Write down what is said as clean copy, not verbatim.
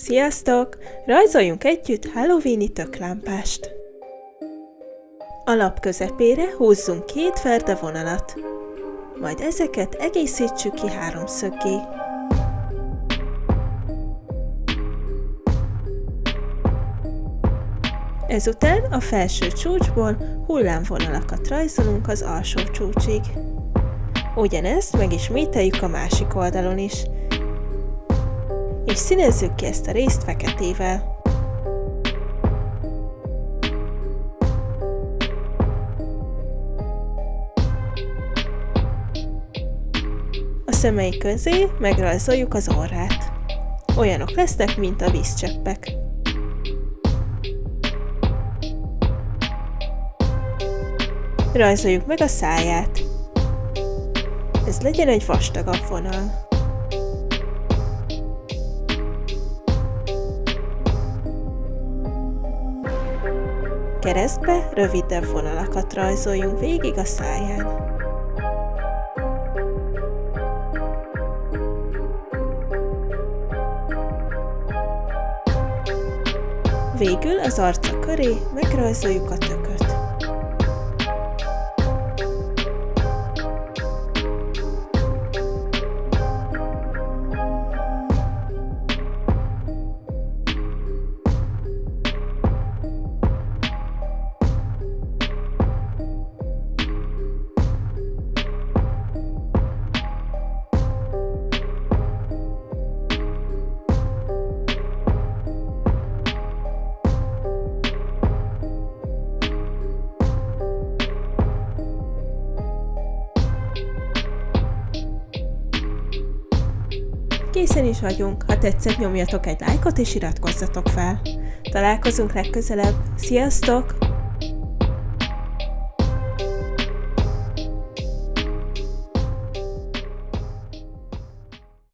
Sziasztok! Rajzoljunk együtt Halloween-i töklámpást! A lap közepére húzzunk 2 ferde vonalat, majd ezeket egészítsük ki háromszöggé. Ezután a felső csúcsból hullámvonalakat rajzolunk az alsó csúcsig. Ugyanezt megismételjük a másik oldalon is, és színezzük ki ezt a részt feketével. A szemei közé megrajzoljuk az orrát. Olyanok lesznek, mint a vízcseppek. Rajzoljuk meg a száját. Ez legyen egy vastagabb vonal. Keresztbe rövidebb vonalakat rajzoljunk végig a száján. Végül az arca köré megrajzoljuk a tököt. Készen is vagyunk, ha tetszett, nyomjatok egy lájkot és iratkozzatok fel. Találkozunk legközelebb, sziasztok!